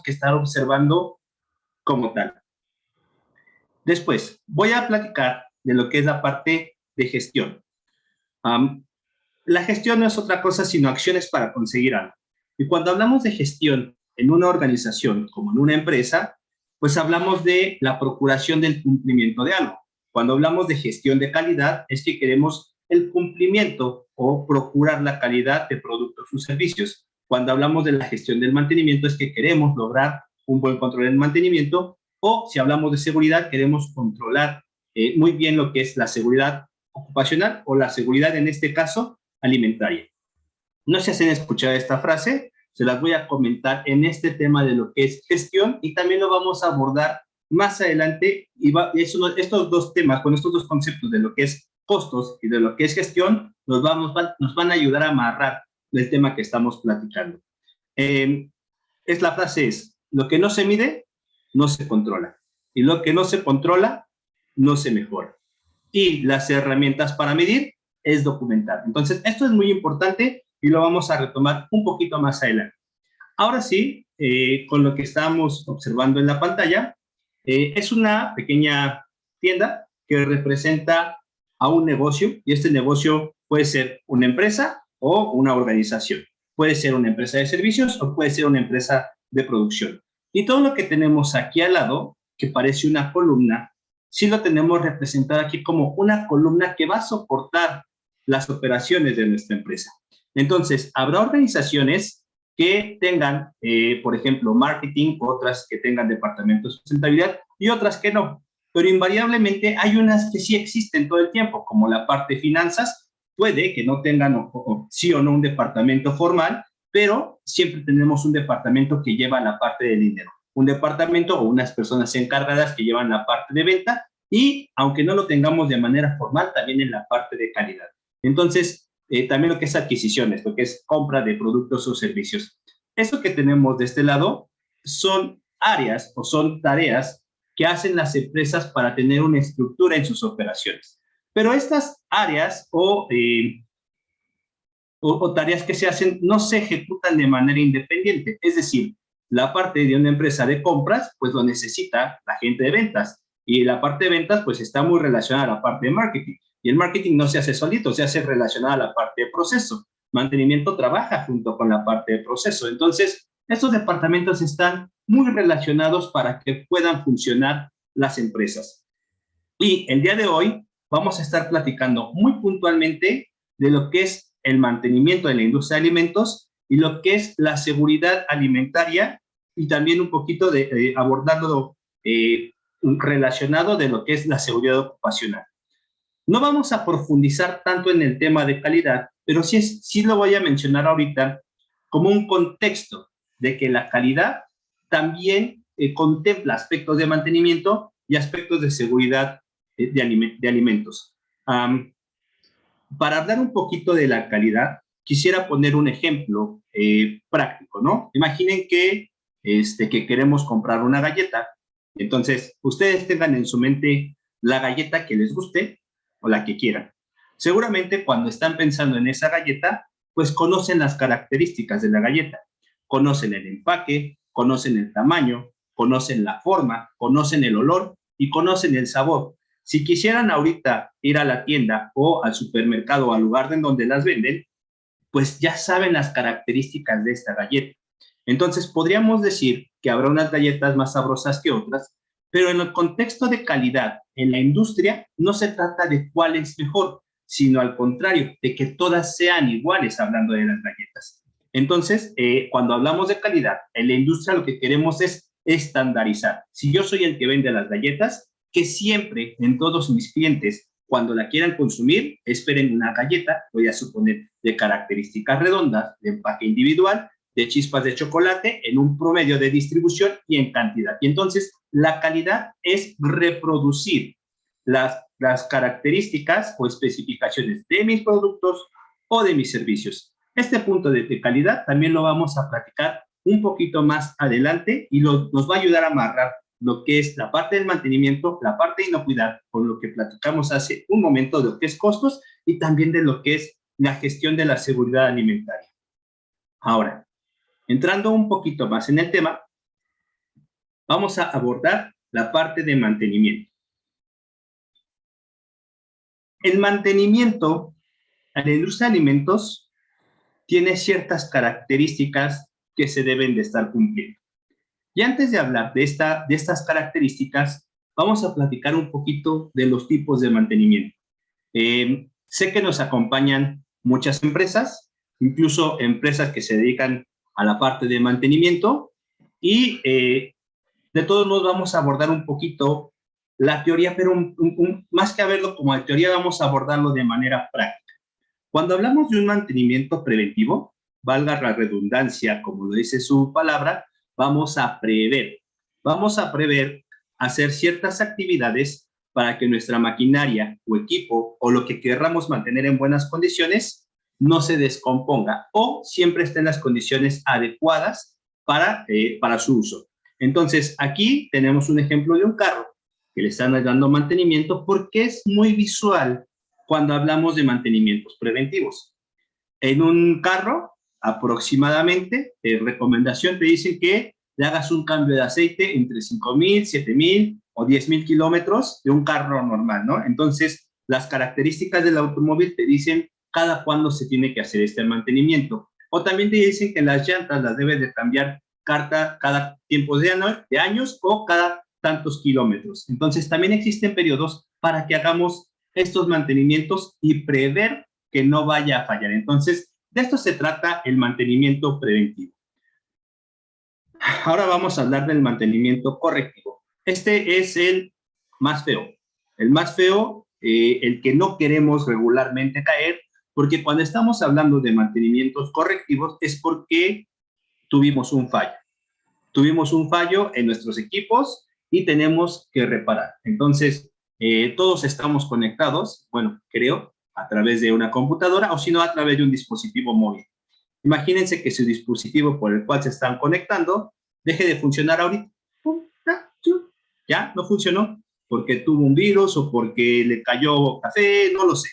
que estar observando como tal. Después, voy a platicar de lo que es la parte de gestión. La gestión no es otra cosa sino acciones para conseguir algo. Y cuando hablamos de gestión en una organización como en una empresa, pues hablamos de la procuración del cumplimiento de algo. Cuando hablamos de gestión de calidad, es que queremos el cumplimiento o procurar la calidad de productos o servicios. Cuando hablamos de la gestión del mantenimiento, es que queremos lograr un buen control del mantenimiento, o si hablamos de seguridad, queremos controlar muy bien lo que es la seguridad ocupacional o la seguridad, en este caso, alimentaria. No sé si han escuchado esta frase, se las voy a comentar en este tema de lo que es gestión y también lo vamos a abordar más adelante. Estos dos temas, con estos dos conceptos de lo que es costos y de lo que es gestión, nos van a ayudar a amarrar el tema que estamos platicando. La frase es, lo que no se mide, no se controla. Y lo que no se controla, no se mejora. Y las herramientas para medir es documentar. Entonces, esto es muy importante y lo vamos a retomar un poquito más adelante. Ahora sí, con lo que estamos observando en la pantalla, es una pequeña tienda que representa a un negocio, y este negocio puede ser una empresa o una organización. Puede ser una empresa de servicios o puede ser una empresa de producción. Y todo lo que tenemos aquí al lado, que parece una columna, sí lo tenemos representado aquí como una columna que va a soportar las operaciones de nuestra empresa. Entonces, habrá organizaciones que tengan, por ejemplo, marketing, otras que tengan departamentos de sustentabilidad y otras que no. Pero invariablemente hay unas que sí existen todo el tiempo, como la parte de finanzas. Puede que no tengan sí o no un departamento formal, pero siempre tenemos un departamento que lleva la parte de dinero, un departamento o unas personas encargadas que llevan la parte de venta y, aunque no lo tengamos de manera formal, también en la parte de calidad. Entonces, también lo que es adquisiciones, lo que es compra de productos o servicios. Esto que tenemos de este lado son áreas o son tareas que hacen las empresas para tener una estructura en sus operaciones. Pero estas áreas o tareas que se hacen no se ejecutan de manera independiente. Es decir, la parte de una empresa de compras, pues lo necesita la gente de ventas. Y la parte de ventas, pues está muy relacionada a la parte de marketing. Y el marketing no se hace solito, se hace relacionada a la parte de proceso. Mantenimiento trabaja junto con la parte de proceso. Entonces, estos departamentos están muy relacionados para que puedan funcionar las empresas. Y el día de hoy vamos a estar platicando muy puntualmente de lo que es el mantenimiento de la industria de alimentos y lo que es la seguridad alimentaria y también un poquito de abordando relacionado de lo que es la seguridad ocupacional. No vamos a profundizar tanto en el tema de calidad, pero sí lo voy a mencionar ahorita como un contexto de que la calidad también contempla aspectos de mantenimiento y aspectos de seguridad de alimentos. Para hablar un poquito de la calidad, quisiera poner un ejemplo práctico, ¿no? Imaginen que queremos comprar una galleta. Entonces, ustedes tengan en su mente la galleta que les guste o la que quieran. Seguramente cuando están pensando en esa galleta, pues conocen las características de la galleta. Conocen el empaque, conocen el tamaño, conocen la forma, conocen el olor y conocen el sabor. Si quisieran ahorita ir a la tienda o al supermercado o al lugar en donde las venden, pues ya saben las características de esta galleta. Entonces, podríamos decir que habrá unas galletas más sabrosas que otras, pero en el contexto de calidad en la industria no se trata de cuál es mejor, sino al contrario, de que todas sean iguales hablando de las galletas. Entonces, cuando hablamos de calidad en la industria, lo que queremos es estandarizar. Si yo soy el que vende las galletas, que siempre en todos mis clientes, cuando la quieran consumir, esperen una galleta, voy a suponer, de características redondas, de empaque individual, de chispas de chocolate, en un promedio de distribución y en cantidad. Y entonces, la calidad es reproducir las características o especificaciones de mis productos o de mis servicios. Este punto de calidad también lo vamos a platicar un poquito más adelante y nos va a ayudar a amarrar lo que es la parte del mantenimiento, la parte de inocuidad, con lo que platicamos hace un momento de lo que es costos y también de lo que es la gestión de la seguridad alimentaria. Ahora, entrando un poquito más en el tema, vamos a abordar la parte de mantenimiento. El mantenimiento en la industria de alimentos tiene ciertas características que se deben de estar cumpliendo. Y antes de hablar de estas características, vamos a platicar un poquito de los tipos de mantenimiento. Sé que nos acompañan muchas empresas, incluso empresas que se dedican a la parte de mantenimiento, y de todos modos vamos a abordar un poquito la teoría, pero más que verlo como de teoría, vamos a abordarlo de manera práctica. Cuando hablamos de un mantenimiento preventivo, valga la redundancia, como lo dice su palabra, vamos a prever hacer ciertas actividades para que nuestra maquinaria o equipo o lo que querramos mantener en buenas condiciones no se descomponga o siempre esté en las condiciones adecuadas para su uso. Entonces, aquí tenemos un ejemplo de un carro que le están dando mantenimiento porque es muy visual cuando hablamos de mantenimientos preventivos. En un carro, aproximadamente, recomendación te dicen que le hagas un cambio de aceite entre 5,000, 7,000 o 10,000 kilómetros de un carro normal, ¿no? Entonces, las características del automóvil te dicen cada cuándo se tiene que hacer este mantenimiento. O también te dicen que las llantas las debes de cambiar cada tiempo de años o cada tantos kilómetros. Entonces, también existen periodos para que hagamos estos mantenimientos y prever que no vaya a fallar. Entonces, de esto se trata el mantenimiento preventivo. Ahora vamos a hablar del mantenimiento correctivo. Este es el más feo. El más feo, el que no queremos regularmente caer, porque cuando estamos hablando de mantenimientos correctivos es porque tuvimos un fallo. Tuvimos un fallo en nuestros equipos y tenemos que reparar. Entonces, todos estamos conectados, bueno, creo, a través de una computadora o si no, a través de un dispositivo móvil. Imagínense que su dispositivo por el cual se están conectando deje de funcionar ahorita. Ya no funcionó porque tuvo un virus o porque le cayó café, no lo sé.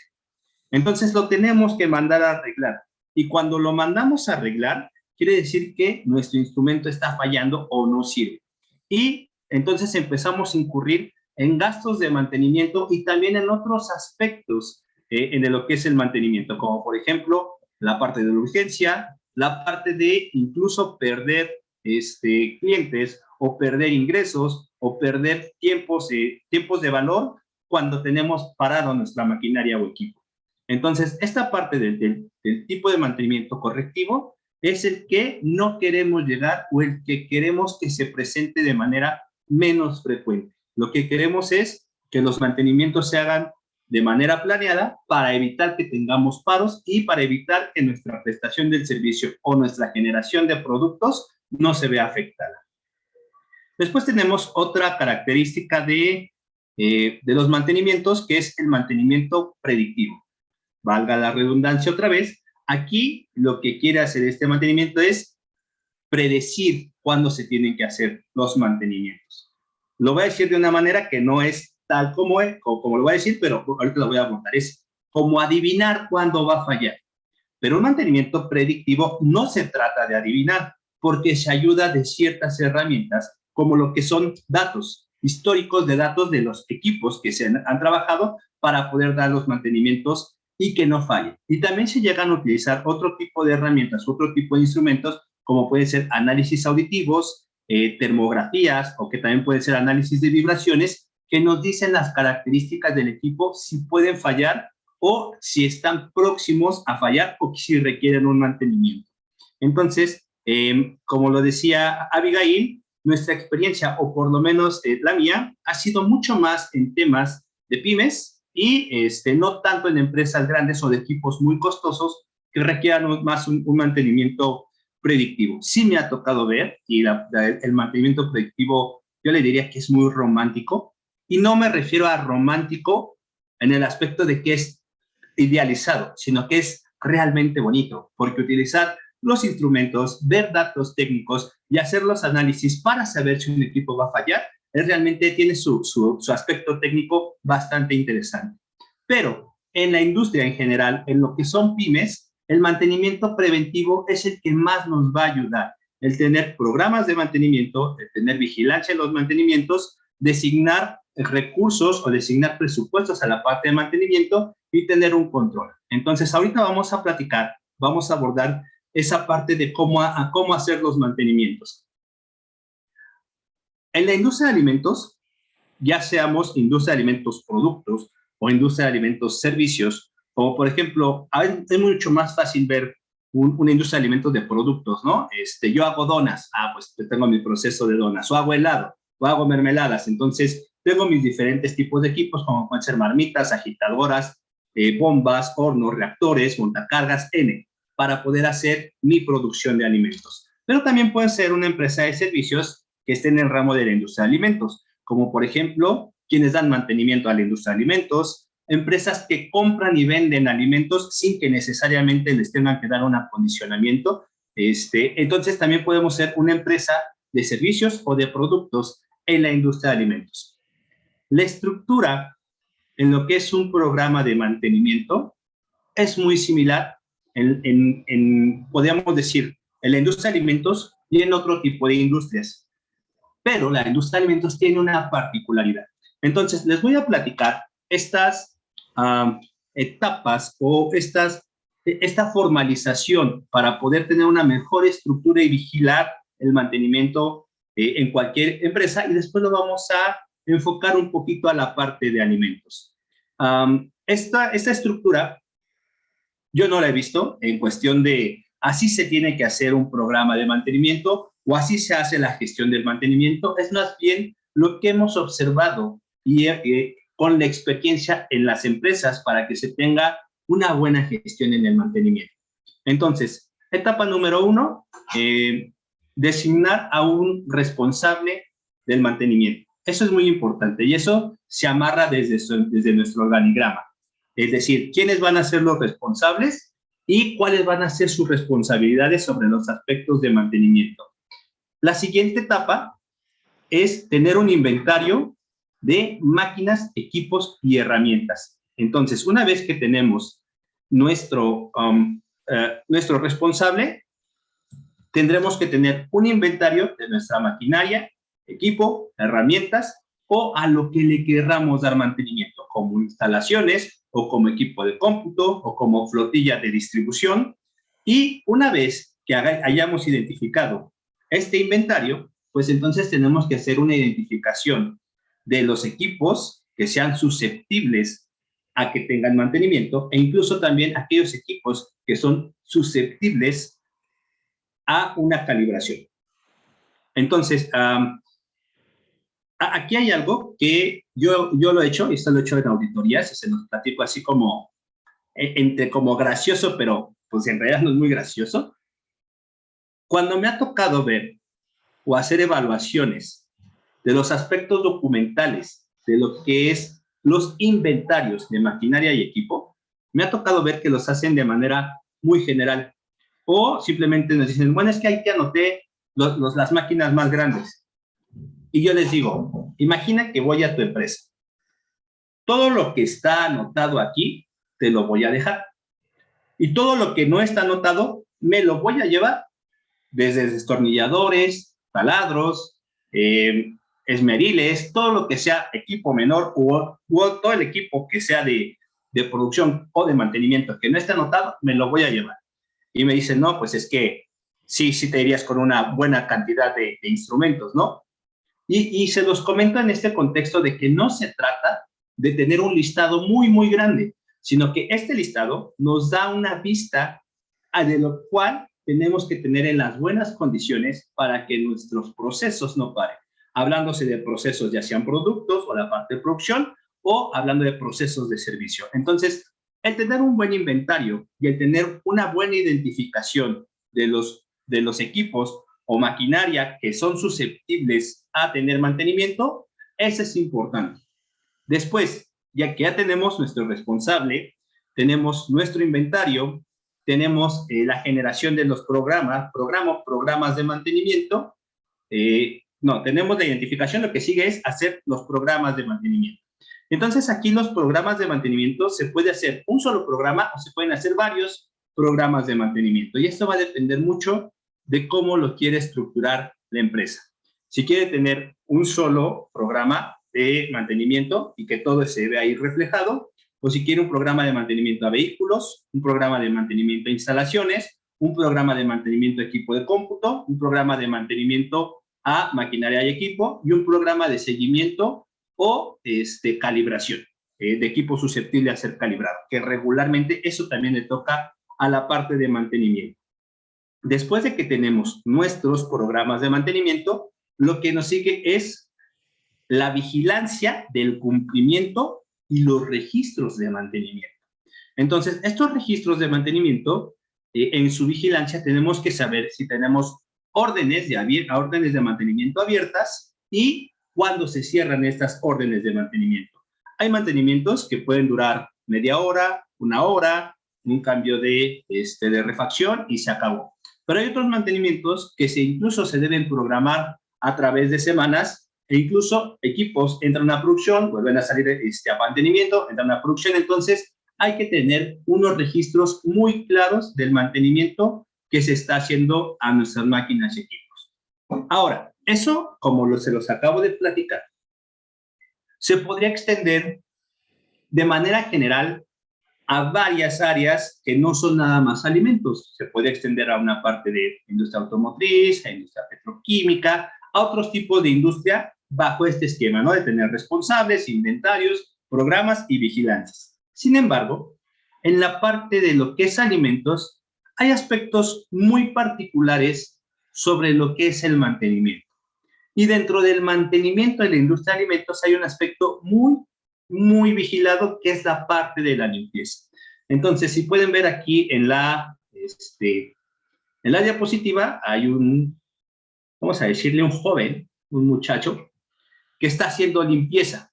Entonces lo tenemos que mandar a arreglar. Y cuando lo mandamos a arreglar, quiere decir que nuestro instrumento está fallando o no sirve. Y entonces empezamos a incurrir en gastos de mantenimiento y también en otros aspectos en lo que es el mantenimiento, como por ejemplo la parte de la urgencia, la parte de incluso perder clientes o perder ingresos o perder tiempos de valor cuando tenemos parado nuestra maquinaria o equipo. Entonces, esta parte del tipo de mantenimiento correctivo es el que no queremos llegar o el que queremos que se presente de manera menos frecuente. Lo que queremos es que los mantenimientos se hagan de manera planeada para evitar que tengamos paros y para evitar que nuestra prestación del servicio o nuestra generación de productos no se vea afectada. Después tenemos otra característica de los mantenimientos, que es el mantenimiento predictivo. Valga la redundancia otra vez, aquí lo que quiere hacer este mantenimiento es predecir cuándo se tienen que hacer los mantenimientos. Lo voy a decir de una manera que no es tal como lo voy a decir, pero ahorita lo voy a abordar. Es como adivinar cuándo va a fallar. Pero un mantenimiento predictivo no se trata de adivinar, porque se ayuda de ciertas herramientas, como lo que son datos históricos de datos de los equipos que se han trabajado para poder dar los mantenimientos y que no fallen. Y también se llegan a utilizar otro tipo de herramientas, otro tipo de instrumentos, como pueden ser análisis auditivos, termografías, o que también pueden ser análisis de vibraciones, que nos dicen las características del equipo, si pueden fallar o si están próximos a fallar o si requieren un mantenimiento. Entonces, como lo decía Abigail, nuestra experiencia, o por lo menos la mía, ha sido mucho más en temas de pymes y no tanto en empresas grandes o de equipos muy costosos que requieran más un mantenimiento predictivo. Sí me ha tocado ver, y el mantenimiento predictivo yo le diría que es muy romántico, y no me refiero a romántico en el aspecto de que es idealizado, sino que es realmente bonito, porque utilizar los instrumentos, ver datos técnicos y hacer los análisis para saber si un equipo va a fallar, realmente tiene su aspecto técnico bastante interesante. Pero en la industria en general, en lo que son pymes, el mantenimiento preventivo es el que más nos va a ayudar, el tener programas de mantenimiento, el tener vigilancia en los mantenimientos, designar recursos o designar presupuestos a la parte de mantenimiento y tener un control. Entonces, ahorita vamos a platicar, vamos a abordar esa parte de cómo hacer los mantenimientos. En la industria de alimentos, ya seamos industria de alimentos productos o industria de alimentos servicios, como por ejemplo, es mucho más fácil ver una industria de alimentos de productos, ¿no? Yo hago donas, pues tengo mi proceso de donas, o hago helado, o hago mermeladas, entonces tengo mis diferentes tipos de equipos, como pueden ser marmitas, agitadoras, bombas, hornos, reactores, montacargas, para poder hacer mi producción de alimentos. Pero también puede ser una empresa de servicios que esté en el ramo de la industria de alimentos, como por ejemplo, quienes dan mantenimiento a la industria de alimentos, empresas que compran y venden alimentos sin que necesariamente les tengan que dar un acondicionamiento. Entonces también podemos ser una empresa de servicios o de productos en la industria de alimentos. La estructura en lo que es un programa de mantenimiento es muy similar podríamos decir, en la industria de alimentos y en otro tipo de industrias. Pero la industria de alimentos tiene una particularidad. Entonces, les voy a platicar estas etapas o esta formalización para poder tener una mejor estructura y vigilar el mantenimiento en cualquier empresa, y después lo vamos a enfocar un poquito a la parte de alimentos. Esta estructura yo no la he visto en cuestión de así se tiene que hacer un programa de mantenimiento o así se hace la gestión del mantenimiento. Es más bien lo que hemos observado y con la experiencia en las empresas para que se tenga una buena gestión en el mantenimiento. Entonces, etapa número 1, designar a un responsable del mantenimiento. Eso es muy importante y eso se amarra desde nuestro organigrama. Es decir, quiénes van a ser los responsables y cuáles van a ser sus responsabilidades sobre los aspectos de mantenimiento. La siguiente etapa es tener un inventario de máquinas, equipos y herramientas. Entonces, una vez que tenemos nuestro responsable, tendremos que tener un inventario de nuestra maquinaria, equipo, herramientas o a lo que le querramos dar mantenimiento, como instalaciones o como equipo de cómputo o como flotilla de distribución. Y una vez que hayamos identificado este inventario, pues entonces tenemos que hacer una identificación de los equipos que sean susceptibles a que tengan mantenimiento e incluso también aquellos equipos que son susceptibles a una calibración. Entonces, aquí hay algo que yo lo he hecho, y esto lo he hecho en auditorías, y se los platico así como, como gracioso, pero pues en realidad no es muy gracioso. Cuando me ha tocado ver o hacer evaluaciones de los aspectos documentales de lo que es los inventarios de maquinaria y equipo, me ha tocado ver que los hacen de manera muy general. O simplemente nos dicen, bueno, es que ahí te anoté las máquinas más grandes. Y yo les digo, imagina que voy a tu empresa. Todo lo que está anotado aquí, te lo voy a dejar. Y todo lo que no está anotado, me lo voy a llevar. Desde destornilladores, taladros, esmeriles, todo lo que sea equipo menor o todo el equipo que sea de producción o de mantenimiento que no esté anotado, me lo voy a llevar. Y me dicen, no, pues es que sí te irías con una buena cantidad de instrumentos, ¿no? Y se los comento en este contexto de que no se trata de tener un listado muy, muy grande, sino que este listado nos da una vista de lo cual tenemos que tener en las buenas condiciones para que nuestros procesos no paren. Hablándose de procesos ya sean productos o la parte de producción, o hablando de procesos de servicio. Entonces, el tener un buen inventario y el tener una buena identificación de los equipos o maquinaria que son susceptibles a tener mantenimiento, eso es importante. Después, ya que ya tenemos nuestro responsable, tenemos nuestro inventario, tenemos la generación de los programas de mantenimiento, tenemos la identificación, lo que sigue es hacer los programas de mantenimiento. Entonces, aquí los programas de mantenimiento se puede hacer un solo programa o se pueden hacer varios programas de mantenimiento. Y esto va a depender mucho de cómo lo quiere estructurar la empresa. Si quiere tener un solo programa de mantenimiento y que todo se vea ahí reflejado, o si quiere un programa de mantenimiento a vehículos, un programa de mantenimiento a instalaciones, un programa de mantenimiento a equipo de cómputo, un programa de mantenimiento a maquinaria y equipo y un programa de seguimiento o calibración de equipo susceptible a ser calibrado, que regularmente eso también le toca a la parte de mantenimiento. Después de que tenemos nuestros programas de mantenimiento, lo que nos sigue es la vigilancia del cumplimiento y los registros de mantenimiento. Entonces, estos registros de mantenimiento, en su vigilancia tenemos que saber si tenemos órdenes de mantenimiento abiertas y cuándo se cierran estas órdenes de mantenimiento. Hay mantenimientos que pueden durar media hora, una hora, un cambio de refacción y se acabó. Pero hay otros mantenimientos que incluso se deben programar a través de semanas e incluso equipos entran a producción, vuelven a salir a mantenimiento, entran a producción. Entonces hay que tener unos registros muy claros del mantenimiento que se está haciendo a nuestras máquinas y equipos. Ahora, eso, como se los acabo de platicar, se podría extender de manera general a varias áreas que no son nada más alimentos. Se puede extender a una parte de industria automotriz, a industria petroquímica, a otros tipos de industria bajo este esquema, ¿no? De tener responsables, inventarios, programas y vigilancias. Sin embargo, en la parte de lo que es alimentos, hay aspectos muy particulares sobre lo que es el mantenimiento. Y dentro del mantenimiento de la industria de alimentos hay un aspecto muy vigilado, que es la parte de la limpieza. Entonces, si pueden ver aquí en la diapositiva, hay vamos a decirle un joven, un muchacho, que está haciendo limpieza,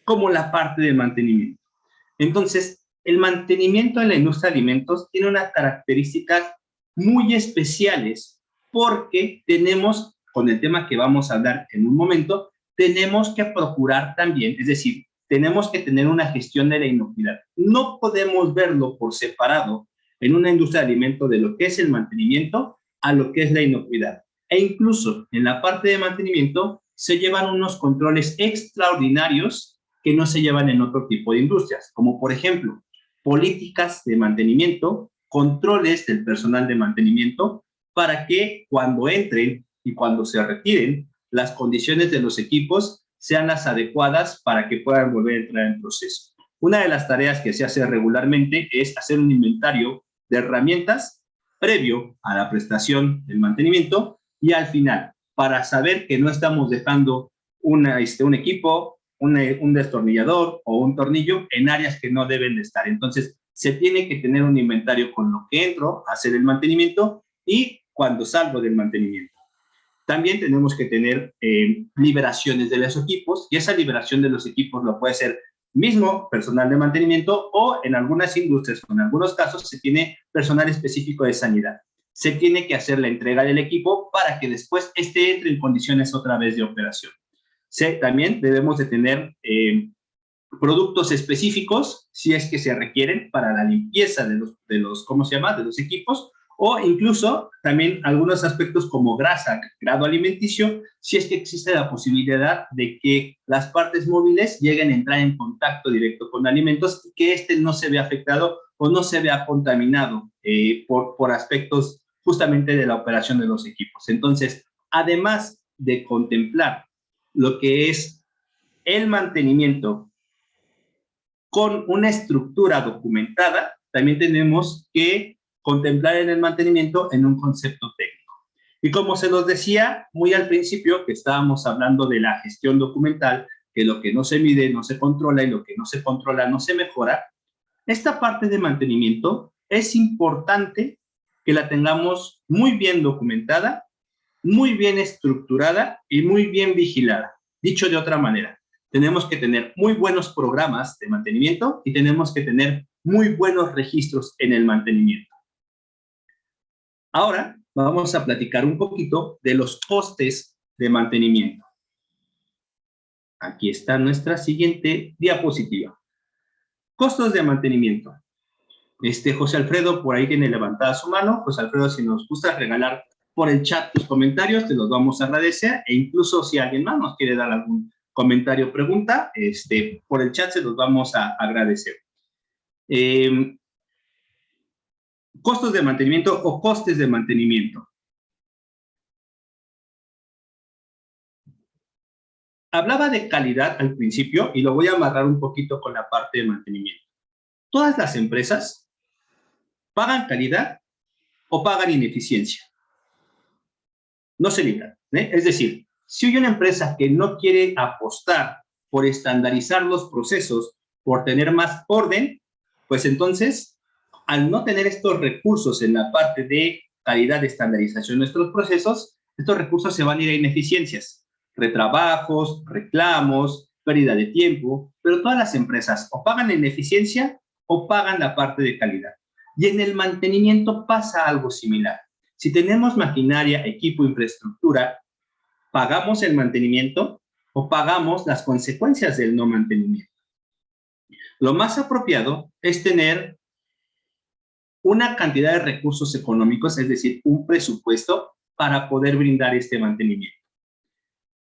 como la parte de mantenimiento. Entonces, el mantenimiento en la industria de alimentos tiene unas características muy especiales, porque tenemos, con el tema que vamos a hablar en un momento, tenemos que procurar también, es decir, tenemos que tener una gestión de la inocuidad. No podemos verlo por separado en una industria de alimentos de lo que es el mantenimiento a lo que es la inocuidad. E incluso en la parte de mantenimiento se llevan unos controles extraordinarios que no se llevan en otro tipo de industrias, como por ejemplo, políticas de mantenimiento, controles del personal de mantenimiento, para que cuando entren y cuando se retiren, las condiciones de los equipos sean las adecuadas para que puedan volver a entrar en proceso. Una de las tareas que se hace regularmente es hacer un inventario de herramientas previo a la prestación del mantenimiento y al final, para saber que no estamos dejando un equipo, un destornillador o un tornillo en áreas que no deben de estar. Entonces, se tiene que tener un inventario con lo que entro a hacer el mantenimiento y cuando salgo del mantenimiento. También tenemos que tener liberaciones de los equipos, y esa liberación de los equipos lo puede ser mismo personal de mantenimiento o en algunas industrias, o en algunos casos, se tiene personal específico de sanidad. Se tiene que hacer la entrega del equipo para que después entre en condiciones otra vez de operación. También debemos de tener productos específicos, si es que se requieren, para la limpieza de los equipos, o incluso también algunos aspectos como grasa, grado alimenticio, si es que existe la posibilidad de que las partes móviles lleguen a entrar en contacto directo con alimentos y que no se vea afectado o no se vea contaminado por aspectos justamente de la operación de los equipos. Entonces, además de contemplar lo que es el mantenimiento con una estructura documentada, también tenemos que contemplar en el mantenimiento en un concepto técnico. Y como se los decía muy al principio, que estábamos hablando de la gestión documental, que lo que no se mide no se controla y lo que no se controla no se mejora, esta parte de mantenimiento es importante que la tengamos muy bien documentada, muy bien estructurada y muy bien vigilada. Dicho de otra manera, tenemos que tener muy buenos programas de mantenimiento y tenemos que tener muy buenos registros en el mantenimiento. Ahora vamos a platicar un poquito de los costes de mantenimiento. Aquí está nuestra siguiente diapositiva. Costos de Mantenimiento. José Alfredo por ahí tiene levantada su mano. José Alfredo, si nos gusta regalar por el chat tus comentarios, te los vamos a agradecer, e incluso si alguien más nos quiere dar algún comentario o pregunta, por el chat se los vamos a agradecer. Costos de mantenimiento o costes de mantenimiento. Hablaba de calidad al principio y lo voy a amarrar un poquito con la parte de mantenimiento. Todas las empresas pagan calidad o pagan ineficiencia. No se libran, ¿eh? Es decir, si hay una empresa que no quiere apostar por estandarizar los procesos, por tener más orden, pues entonces, al no tener estos recursos en la parte de calidad de estandarización de nuestros procesos, estos recursos se van a ir a ineficiencias, retrabajos, reclamos, pérdida de tiempo, pero todas las empresas o pagan ineficiencia o pagan la parte de calidad. Y en el mantenimiento pasa algo similar. Si tenemos maquinaria, equipo, infraestructura, ¿pagamos el mantenimiento o pagamos las consecuencias del no mantenimiento? Lo más apropiado es tener una cantidad de recursos económicos, es decir, un presupuesto para poder brindar este mantenimiento.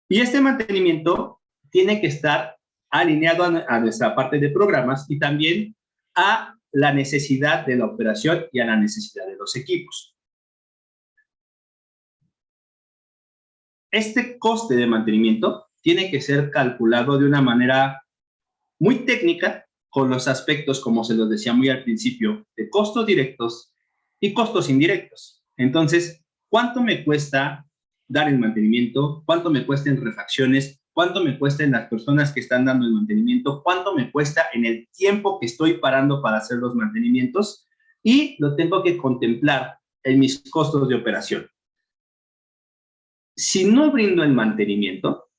Y este mantenimiento tiene que estar alineado a nuestra parte de programas y también a la necesidad de la operación y a la necesidad de los equipos. Este coste de mantenimiento tiene que ser calculado de una manera muy técnica, con los aspectos, como se los decía muy al principio, de costos directos y costos indirectos. Entonces, ¿cuánto me cuesta dar el mantenimiento? ¿Cuánto me cuesta en refacciones? ¿Cuánto me cuesta en las personas que están dando el mantenimiento? ¿Cuánto me cuesta en el tiempo que estoy parando para hacer los mantenimientos? Y lo tengo que contemplar en mis costos de operación. Si no brindo el mantenimiento,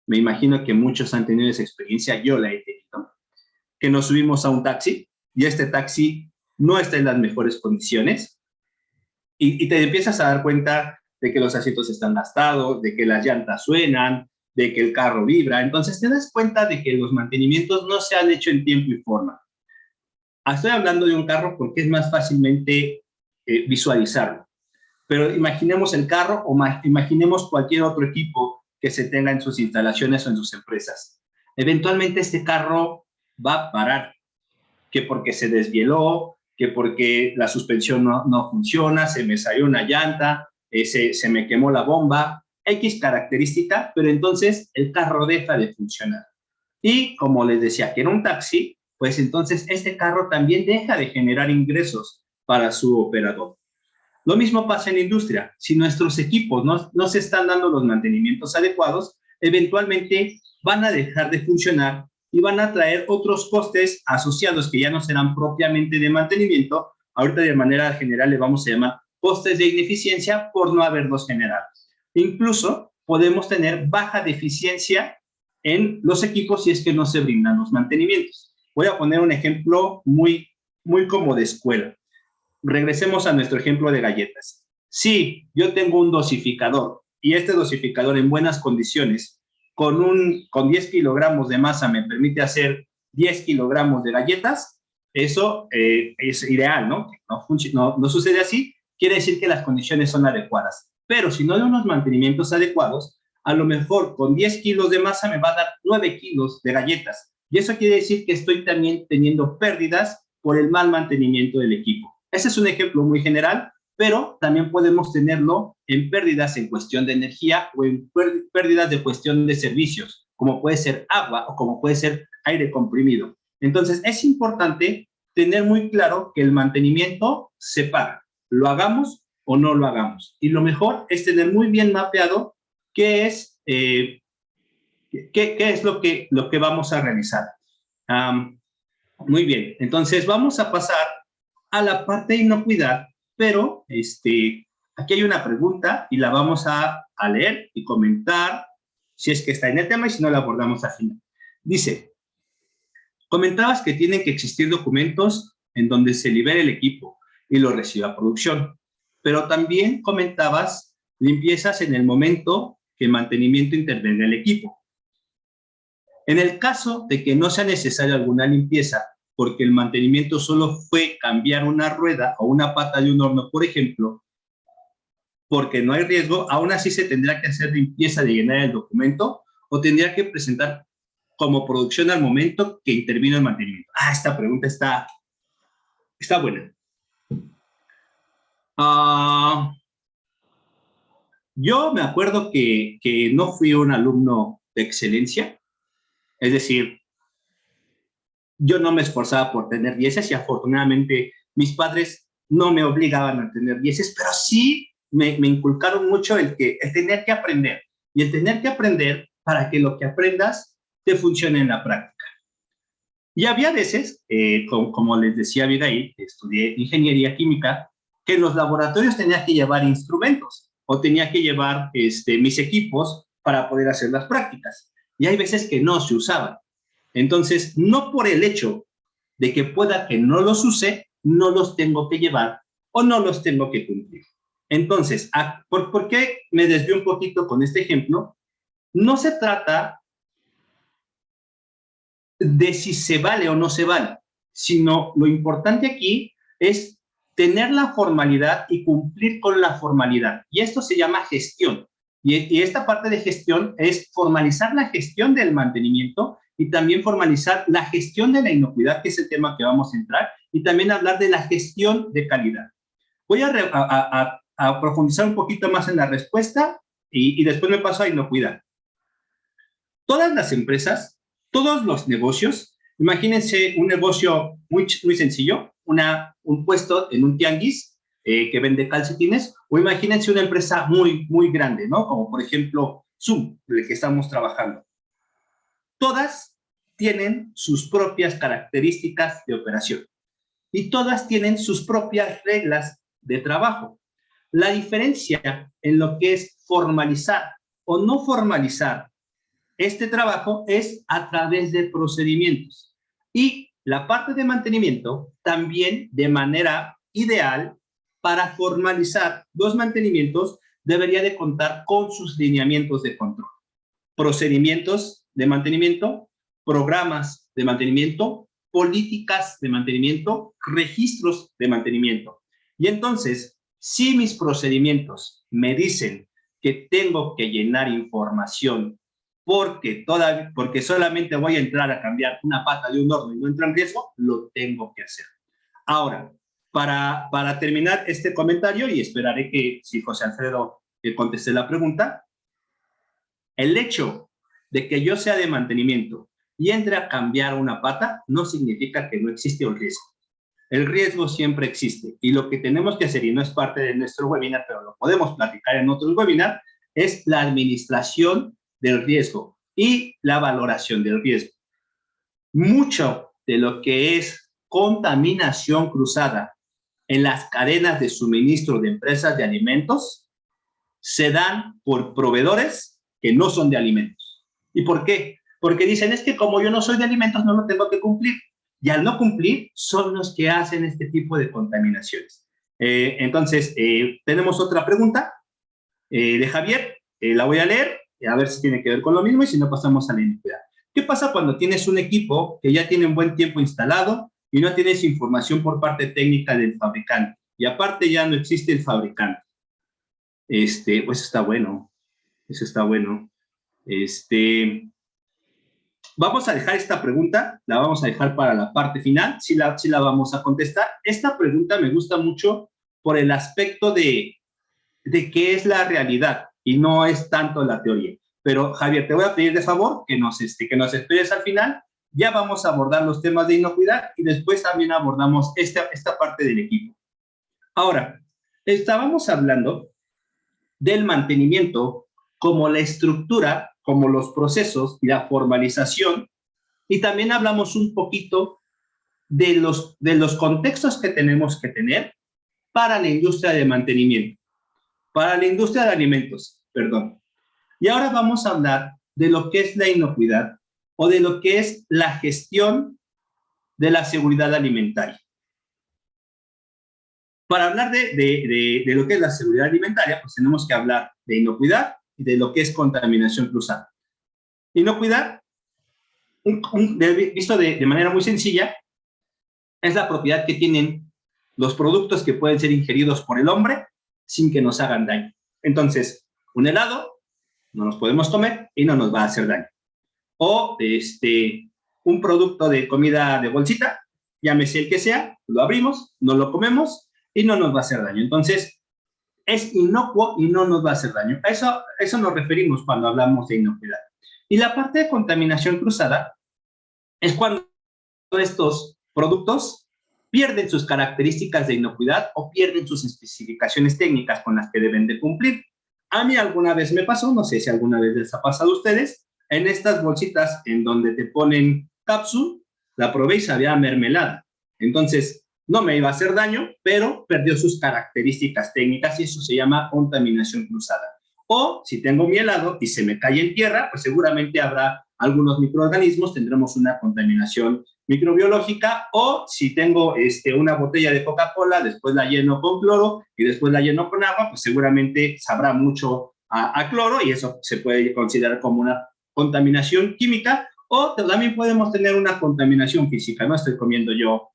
me imagino que muchos han tenido esa experiencia, yo la he tenido, que nos subimos a un taxi y este taxi no está en las mejores condiciones y te empiezas a dar cuenta de que los asientos están gastados, de que las llantas suenan, de que el carro vibra. Entonces te das cuenta de que los mantenimientos no se han hecho en tiempo y forma. Estoy hablando de un carro porque es más fácilmente visualizarlo. Pero imaginemos el carro o imaginemos cualquier otro equipo que se tenga en sus instalaciones o en sus empresas. Eventualmente este carro va a parar, que porque se desvieló, que porque la suspensión no funciona, se me salió una llanta, se me quemó la bomba, X característica, pero entonces el carro deja de funcionar. Y como les decía que era un taxi, pues entonces este carro también deja de generar ingresos para su operador. Lo mismo pasa en la industria. Si nuestros equipos no se están dando los mantenimientos adecuados, eventualmente van a dejar de funcionar y van a traer otros costes asociados que ya no serán propiamente de mantenimiento. Ahorita de manera general le vamos a llamar costes de ineficiencia por no haberlos generado. Incluso podemos tener baja de eficiencia en los equipos si es que no se brindan los mantenimientos. Voy a poner un ejemplo muy como de escuela. Regresemos a nuestro ejemplo de galletas. Si yo tengo un dosificador y este dosificador en buenas condiciones, con 10 kilogramos de masa me permite hacer 10 kilogramos de galletas, eso es ideal, ¿no? No sucede así, quiere decir que las condiciones son adecuadas. Pero si no hay unos mantenimientos adecuados, a lo mejor con 10 kilos de masa me va a dar 9 kilos de galletas. Y eso quiere decir que estoy también teniendo pérdidas por el mal mantenimiento del equipo. Ese es un ejemplo muy general, pero también podemos tenerlo en pérdidas en cuestión de energía o en pérdidas de cuestión de servicios, como puede ser agua o como puede ser aire comprimido. Entonces, es importante tener muy claro que el mantenimiento se paga, lo hagamos o no lo hagamos. Y lo mejor es tener muy bien mapeado qué es, qué es lo que vamos a realizar. Muy bien, entonces vamos a pasar a la parte de inocuidad, pero aquí hay una pregunta y la vamos a leer y comentar si es que está en el tema y si no la abordamos al final. Dice, comentabas que tienen que existir documentos en donde se libere el equipo y lo reciba producción, pero también comentabas limpiezas en el momento que mantenimiento intervenga el equipo. En el caso de que no sea necesaria alguna limpieza, porque el mantenimiento solo fue cambiar una rueda o una pata de un horno, por ejemplo, porque no hay riesgo, aún así se tendrá que hacer limpieza de llenar el documento o tendría que presentar como producción al momento que intervino el mantenimiento. Esta pregunta está buena. Yo me acuerdo que no fui un alumno de excelencia, es decir, yo no me esforzaba por tener 10 y afortunadamente mis padres no me obligaban a tener 10, pero sí me inculcaron mucho el tener que aprender y el tener que aprender para que lo que aprendas te funcione en la práctica. Y había veces, como les decía Abigail, estudié ingeniería química, que en los laboratorios tenía que llevar instrumentos o tenía que llevar mis equipos para poder hacer las prácticas. Y hay veces que no se usaban. Entonces, no por el hecho de que pueda que no los use, no los tengo que llevar o no los tengo que cumplir. Entonces, ¿por qué me desvío un poquito con este ejemplo? No se trata de si se vale o no se vale, sino lo importante aquí es tener la formalidad y cumplir con la formalidad. Y esto se llama gestión. Y esta parte de gestión es formalizar la gestión del mantenimiento y también formalizar la gestión de la inocuidad, que es el tema que vamos a entrar, y también hablar de la gestión de calidad. Voy a profundizar un poquito más en la respuesta y después me paso a inocuidad. Todas las empresas, todos los negocios, imagínense un negocio muy sencillo, un puesto en un tianguis que vende calcetines, o imagínense una empresa muy grande, ¿no? Como por ejemplo Zoom, en el que estamos trabajando. Todas tienen sus propias características de operación y todas tienen sus propias reglas de trabajo. La diferencia en lo que es formalizar o no formalizar este trabajo es a través de procedimientos. Y la parte de mantenimiento también de manera ideal para formalizar los mantenimientos debería de contar con sus lineamientos de control. Procedimientos de mantenimiento, programas de mantenimiento, políticas de mantenimiento, registros de mantenimiento. Y entonces, si mis procedimientos me dicen que tengo que llenar información porque solamente voy a entrar a cambiar una pata de un horno y no entra en riesgo, lo tengo que hacer. Ahora, para terminar este comentario, y esperaré que si José Alfredo conteste la pregunta, el hecho de que yo sea de mantenimiento y entre a cambiar una pata no significa que no existe un riesgo. El riesgo siempre existe y lo que tenemos que hacer, y no es parte de nuestro webinar, pero lo podemos platicar en otro webinar, es la administración del riesgo y la valoración del riesgo. Mucho de lo que es contaminación cruzada en las cadenas de suministro de empresas de alimentos se dan por proveedores que no son de alimentos. ¿Y por qué? Porque dicen, es que como yo no soy de alimentos, no lo tengo que cumplir. Y al no cumplir, son los que hacen este tipo de contaminaciones. Entonces, tenemos otra pregunta de Javier. La voy a leer, a ver si tiene que ver con lo mismo y si no pasamos a la inocuidad. ¿Qué pasa cuando tienes un equipo que ya tiene un buen tiempo instalado y no tienes información por parte técnica del fabricante? Y aparte ya no existe el fabricante. Pues está bueno. Eso está bueno. Vamos a dejar esta pregunta, la vamos a dejar para la parte final, sí la vamos a contestar. Esta pregunta me gusta mucho por el aspecto de qué es la realidad y no es tanto la teoría. Pero Javier, te voy a pedir de favor que nos esperes al final. Ya vamos a abordar los temas de inocuidad y después también abordamos esta parte del equipo. Ahora, estábamos hablando del mantenimiento como la estructura, como los procesos y la formalización, y también hablamos un poquito de los contextos que tenemos que tener para la industria de mantenimiento, para la industria de alimentos, perdón. Y ahora vamos a hablar de lo que es la inocuidad o de lo que es la gestión de la seguridad alimentaria. Para hablar de lo que es la seguridad alimentaria, pues tenemos que hablar de inocuidad y de lo que es contaminación cruzada. Inocuidad, visto de manera muy sencilla, es la propiedad que tienen los productos que pueden ser ingeridos por el hombre sin que nos hagan daño. Entonces, un helado no nos podemos comer y no nos va a hacer daño. O un producto de comida de bolsita, llámese el que sea, lo abrimos, no lo comemos y no nos va a hacer daño. Entonces, es inocuo y no nos va a hacer daño. A eso nos referimos cuando hablamos de inocuidad. Y la parte de contaminación cruzada es cuando estos productos pierden sus características de inocuidad o pierden sus especificaciones técnicas con las que deben de cumplir. A mí alguna vez me pasó, no sé si alguna vez les ha pasado a ustedes, en estas bolsitas en donde te ponen cápsula, la probé y sabía a mermelada. Entonces, no me iba a hacer daño, pero perdió sus características técnicas y eso se llama contaminación cruzada. O si tengo mi helado y se me cae en tierra, pues seguramente habrá algunos microorganismos, tendremos una contaminación microbiológica. O si tengo una botella de Coca-Cola, después la lleno con cloro y después la lleno con agua, pues seguramente sabrá mucho a cloro y eso se puede considerar como una contaminación química. O también podemos tener una contaminación física, ¿no? Estoy comiendo yo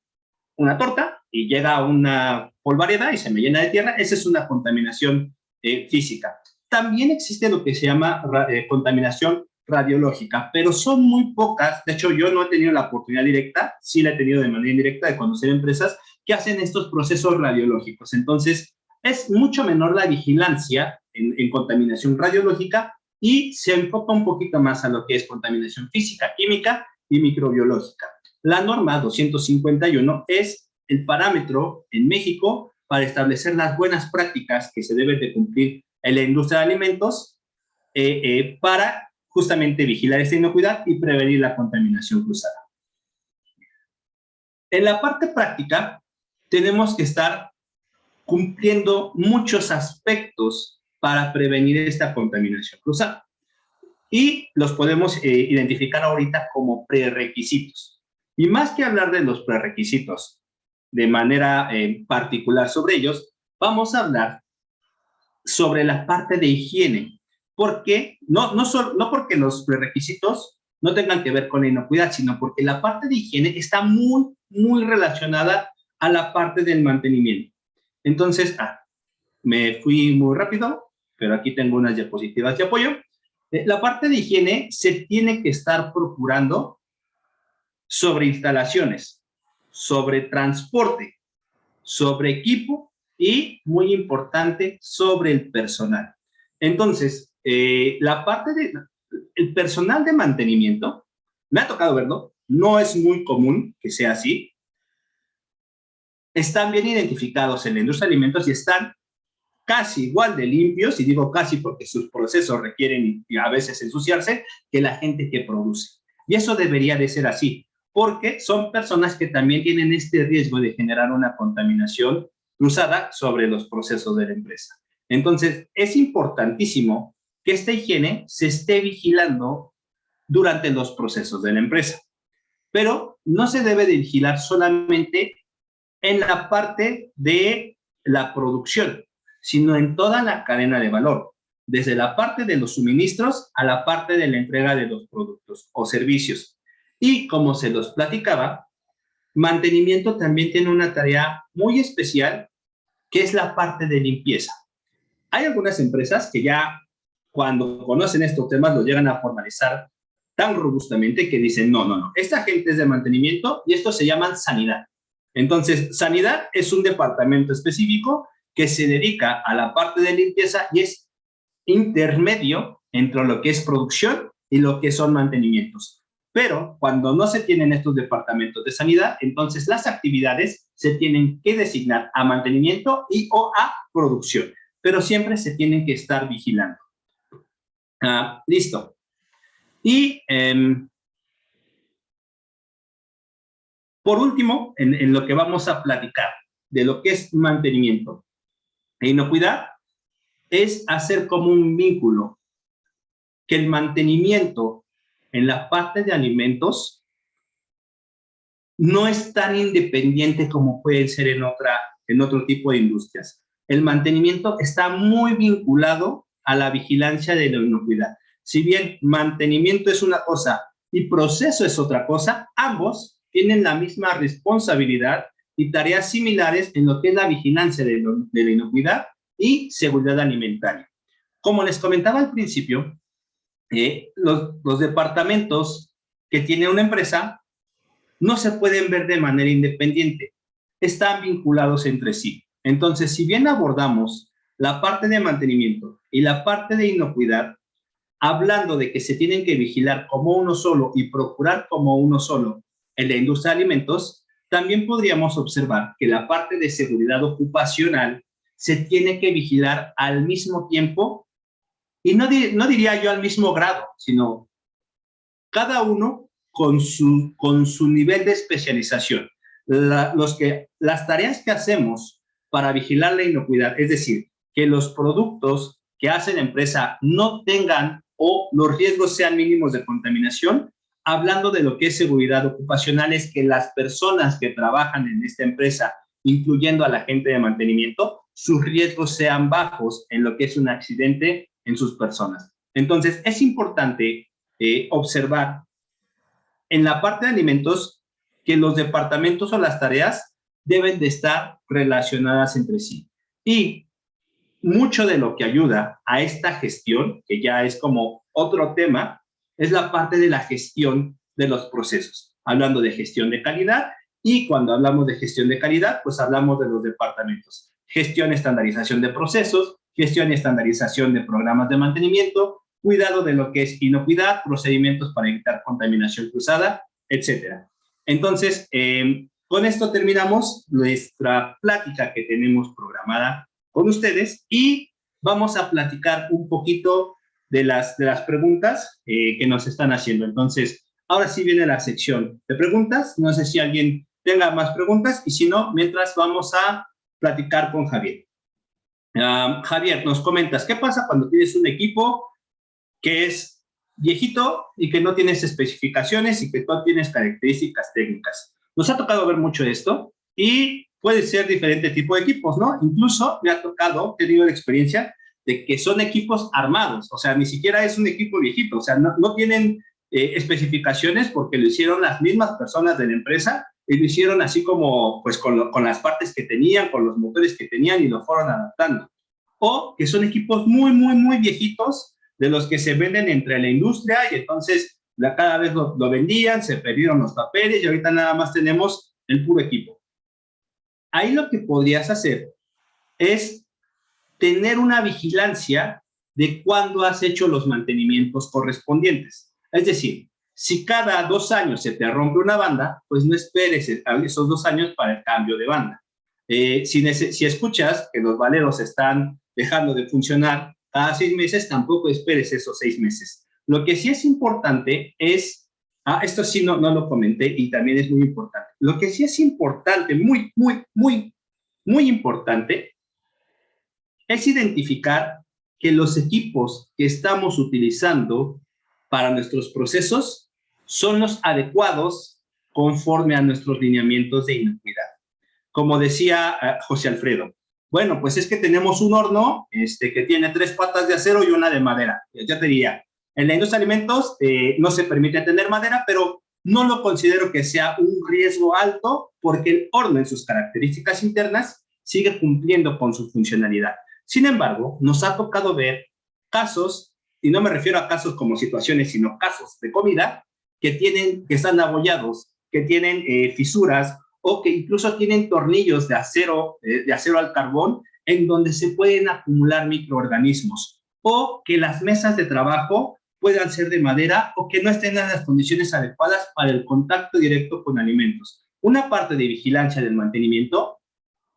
una torta y llega una polvareda y se me llena de tierra, esa es una contaminación física. También existe lo que se llama contaminación radiológica, pero son muy pocas. De hecho, yo no he tenido la oportunidad directa, sí la he tenido de manera indirecta de conocer empresas que hacen estos procesos radiológicos. Entonces, es mucho menor la vigilancia en contaminación radiológica y se enfoca un poquito más a lo que es contaminación física, química y microbiológica. La norma 251 es el parámetro en México para establecer las buenas prácticas que se deben de cumplir en la industria de alimentos para justamente vigilar esta inocuidad y prevenir la contaminación cruzada. En la parte práctica, tenemos que estar cumpliendo muchos aspectos para prevenir esta contaminación cruzada. Y los podemos identificar ahorita como prerequisitos. Y más que hablar de los prerequisitos de manera particular sobre ellos, vamos a hablar sobre la parte de higiene. Porque no porque los prerequisitos no tengan que ver con la inocuidad, sino porque la parte de higiene está muy, muy relacionada a la parte del mantenimiento. Entonces, me fui muy rápido, pero aquí tengo unas diapositivas de apoyo. La parte de higiene se tiene que estar procurando sobre instalaciones, sobre transporte, sobre equipo y, muy importante, sobre el personal. Entonces, la parte el personal de mantenimiento, me ha tocado verlo, no es muy común que sea así, están bien identificados en la industria de alimentos y están casi igual de limpios, y digo casi porque sus procesos requieren a veces ensuciarse, que la gente que produce. Y eso debería de ser así, porque son personas que también tienen este riesgo de generar una contaminación cruzada sobre los procesos de la empresa. Entonces, es importantísimo que esta higiene se esté vigilando durante los procesos de la empresa. Pero no se debe de vigilar solamente en la parte de la producción, sino en toda la cadena de valor, desde la parte de los suministros a la parte de la entrega de los productos o servicios. Y como se los platicaba, mantenimiento también tiene una tarea muy especial, que es la parte de limpieza. Hay algunas empresas que ya cuando conocen estos temas lo llegan a formalizar tan robustamente que dicen, no, esta gente es de mantenimiento y estos se llaman sanidad. Entonces, sanidad es un departamento específico que se dedica a la parte de limpieza y es intermedio entre lo que es producción y lo que son mantenimientos. Pero cuando no se tienen estos departamentos de sanidad, entonces las actividades se tienen que designar a mantenimiento y o a producción, pero siempre se tienen que estar vigilando. Listo. Y por último, en lo que vamos a platicar de lo que es mantenimiento e inocuidad, es hacer como un vínculo que el mantenimiento en la parte de alimentos no es tan independiente como puede ser en otro tipo de industrias. El mantenimiento está muy vinculado a la vigilancia de la inocuidad. Si bien mantenimiento es una cosa y proceso es otra cosa, ambos tienen la misma responsabilidad y tareas similares en lo que es la vigilancia de la inocuidad y seguridad alimentaria. Como les comentaba al principio, los departamentos que tiene una empresa no se pueden ver de manera independiente, están vinculados entre sí. Entonces, si bien abordamos la parte de mantenimiento y la parte de inocuidad, hablando de que se tienen que vigilar como uno solo y procurar como uno solo en la industria de alimentos, también podríamos observar que la parte de seguridad ocupacional se tiene que vigilar al mismo tiempo, y no diría yo al mismo grado, sino cada uno con su nivel de especialización. Las tareas que hacemos para vigilar la inocuidad, es decir, que los productos que hace la empresa no tengan o los riesgos sean mínimos de contaminación, hablando de lo que es seguridad ocupacional, es que las personas que trabajan en esta empresa, incluyendo a la gente de mantenimiento, sus riesgos sean bajos en lo que es un accidente en sus personas. Entonces, es importante observar en la parte de alimentos que los departamentos o las tareas deben de estar relacionadas entre sí. Y mucho de lo que ayuda a esta gestión, que ya es como otro tema, es la parte de la gestión de los procesos. Hablando de gestión de calidad, y cuando hablamos de gestión de calidad, pues hablamos de los departamentos. Gestión y estandarización de procesos, gestión y estandarización de programas de mantenimiento, cuidado de lo que es inocuidad, procedimientos para evitar contaminación cruzada, etcétera. Entonces, con esto terminamos nuestra plática que tenemos programada con ustedes y vamos a platicar un poquito de las preguntas que nos están haciendo. Entonces, ahora sí viene la sección de preguntas. No sé si alguien tenga más preguntas y si no, mientras vamos a platicar con Javier. Javier, nos comentas, ¿qué pasa cuando tienes un equipo que es viejito y que no tienes especificaciones y que no tienes características técnicas? Nos ha tocado ver mucho esto y puede ser diferente tipo de equipos, ¿no? Incluso me ha tocado, he tenido la experiencia de que son equipos armados, o sea, ni siquiera es un equipo viejito, o sea, no tienen especificaciones porque lo hicieron las mismas personas de la empresa y lo hicieron así como, pues, con las partes que tenían, con los motores que tenían y lo fueron adaptando. O que son equipos muy viejitos, de los que se venden entre la industria y entonces cada vez lo vendían, se perdieron los papeles y ahorita nada más tenemos el puro equipo. Ahí lo que podrías hacer es tener una vigilancia de cuándo has hecho los mantenimientos correspondientes. Es decir, si cada 2 años se te rompe una banda, pues no esperes esos 2 años para el cambio de banda. Si escuchas que los valeros están dejando de funcionar cada 6 meses, tampoco esperes esos 6 meses. Lo que sí es importante es, esto sí no lo comenté y también es muy importante. Lo que sí es importante, muy importante, es identificar que los equipos que estamos utilizando para nuestros procesos son los adecuados conforme a nuestros lineamientos de inocuidad. Como decía José Alfredo, bueno, pues es que tenemos un horno que tiene 3 patas de acero y una de madera. Ya te diría, en la industria de alimentos no se permite tener madera, pero no lo considero que sea un riesgo alto porque el horno en sus características internas sigue cumpliendo con su funcionalidad. Sin embargo, nos ha tocado ver casos, y no me refiero a casos como situaciones, sino casos de comida que están abollados, que tienen fisuras o que incluso tienen tornillos de acero al carbón en donde se pueden acumular microorganismos, o que las mesas de trabajo puedan ser de madera o que no estén en las condiciones adecuadas para el contacto directo con alimentos. Una parte de vigilancia del mantenimiento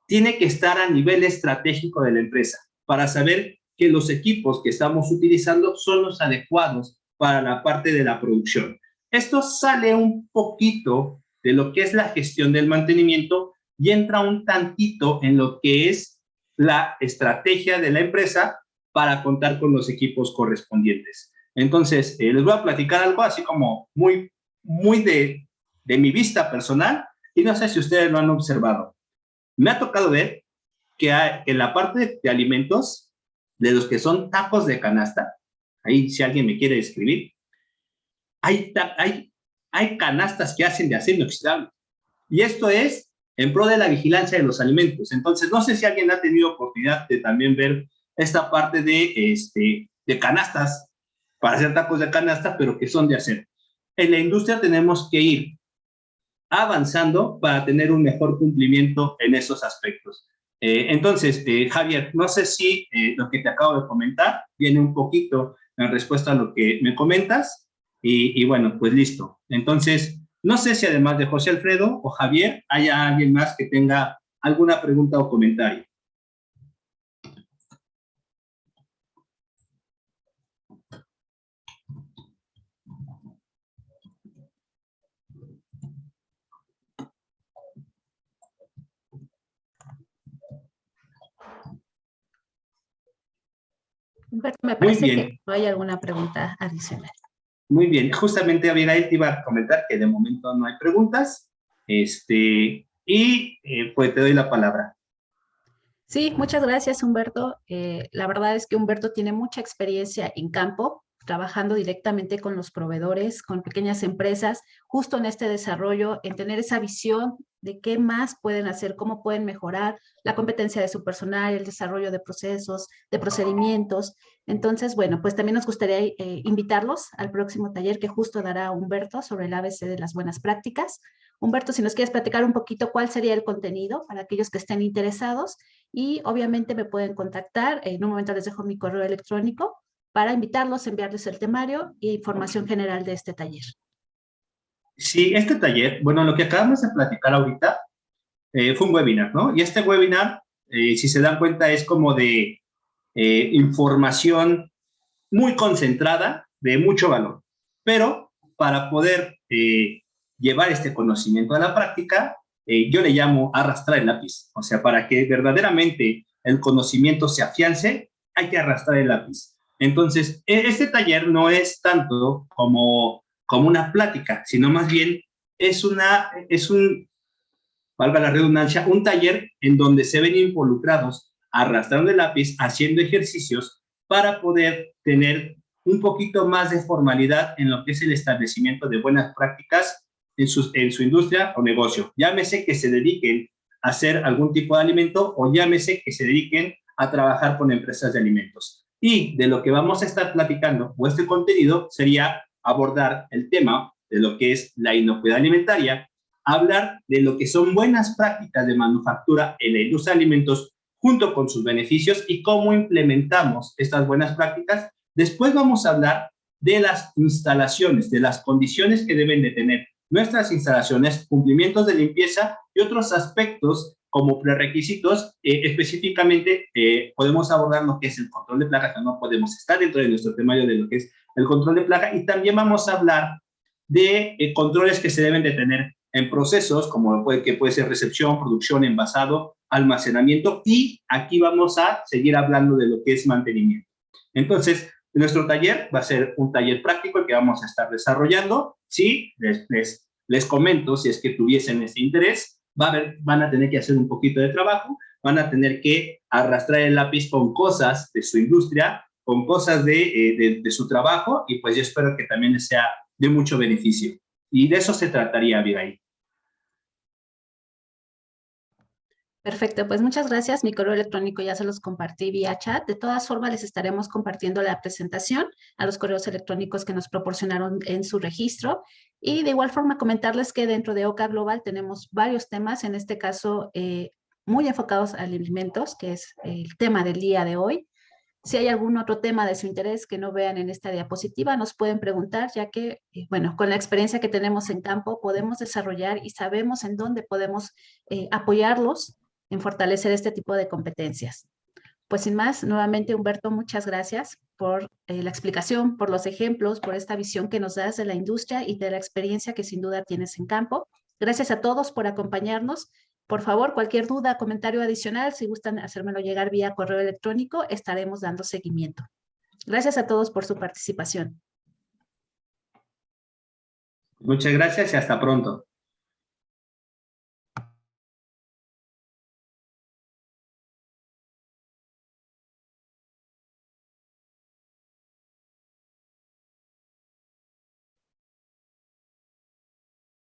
tiene que estar a nivel estratégico de la empresa para saber que los equipos que estamos utilizando son los adecuados para la parte de la producción. Esto sale un poquito de lo que es la gestión del mantenimiento y entra un tantito en lo que es la estrategia de la empresa para contar con los equipos correspondientes. Entonces, les voy a platicar algo así como muy de mi vista personal y no sé si ustedes lo han observado. Me ha tocado ver que en la parte de alimentos, de los que son tacos de canasta, ahí si alguien me quiere escribir, hay canastas que hacen de acero inoxidable. Y esto es en pro de la vigilancia de los alimentos. Entonces, no sé si alguien ha tenido oportunidad de también ver esta parte de canastas, para hacer tacos de canasta, pero que son de acero. En la industria tenemos que ir avanzando para tener un mejor cumplimiento en esos aspectos. Entonces, Javier, no sé si lo que te acabo de comentar viene un poquito en respuesta a lo que me comentas y bueno, pues listo. Entonces, no sé si además de José Alfredo o Javier, haya alguien más que tenga alguna pregunta o comentario. Humberto, me parece que no hay alguna pregunta adicional. Muy bien, justamente Abigail te iba a comentar que de momento no hay preguntas, pues te doy la palabra. Sí, muchas gracias, Humberto. La verdad es que Humberto tiene mucha experiencia en campo, trabajando directamente con los proveedores, con pequeñas empresas, justo en este desarrollo, en tener esa visión de qué más pueden hacer, cómo pueden mejorar la competencia de su personal, el desarrollo de procesos, de procedimientos. Entonces, bueno, pues también nos gustaría invitarlos al próximo taller que justo dará Humberto sobre el ABC de las buenas prácticas. Humberto, si nos quieres platicar un poquito cuál sería el contenido para aquellos que estén interesados, y obviamente me pueden contactar. En un momento les dejo mi correo electrónico para invitarlos, enviarles el temario e información general de este taller. Sí, este taller, bueno, lo que acabamos de platicar ahorita fue un webinar, ¿no? Y este webinar, si se dan cuenta, es como de información muy concentrada, de mucho valor. Pero para poder llevar este conocimiento a la práctica, yo le llamo arrastrar el lápiz. O sea, para que verdaderamente el conocimiento se afiance, hay que arrastrar el lápiz. Entonces, este taller no es tanto como una plática, sino más bien es un, valga la redundancia, un taller en donde se ven involucrados arrastrando el lápiz, haciendo ejercicios para poder tener un poquito más de formalidad en lo que es el establecimiento de buenas prácticas en su industria o negocio. Llámese que se dediquen a hacer algún tipo de alimento o llámese que se dediquen a trabajar con empresas de alimentos. Y de lo que vamos a estar platicando, o este contenido, sería abordar el tema de lo que es la inocuidad alimentaria, hablar de lo que son buenas prácticas de manufactura en la industria de alimentos junto con sus beneficios y cómo implementamos estas buenas prácticas. Después vamos a hablar de las instalaciones, de las condiciones que deben de tener nuestras instalaciones, cumplimientos de limpieza y otros aspectos como prerequisitos. Específicamente podemos abordar lo que es el control de plagas, que no podemos estar dentro de nuestro temario de lo que es el control de plaga, y también vamos a hablar de controles que se deben de tener en procesos, como que puede ser recepción, producción, envasado, almacenamiento, y aquí vamos a seguir hablando de lo que es mantenimiento. Entonces, nuestro taller va a ser un taller práctico el que vamos a estar desarrollando. Sí, les comento, si es que tuviesen este interés, van a tener que hacer un poquito de trabajo, van a tener que arrastrar el lápiz con cosas de su industria, con cosas de su trabajo, y pues yo espero que también les sea de mucho beneficio. Y de eso se trataría, Abigail. Perfecto, pues muchas gracias. Mi correo electrónico ya se los compartí vía chat. De todas formas, les estaremos compartiendo la presentación a los correos electrónicos que nos proporcionaron en su registro. Y de igual forma, comentarles que dentro de OCA Global tenemos varios temas, en este caso muy enfocados a alimentos, que es el tema del día de hoy. Si hay algún otro tema de su interés que no vean en esta diapositiva, nos pueden preguntar, ya que, bueno, con la experiencia que tenemos en campo, podemos desarrollar y sabemos en dónde podemos apoyarlos en fortalecer este tipo de competencias. Pues sin más, nuevamente Humberto, muchas gracias por la explicación, por los ejemplos, por esta visión que nos das de la industria y de la experiencia que sin duda tienes en campo. Gracias a todos por acompañarnos. Por favor, cualquier duda, comentario adicional, si gustan hacérmelo llegar vía correo electrónico, estaremos dando seguimiento. Gracias a todos por su participación. Muchas gracias y hasta pronto.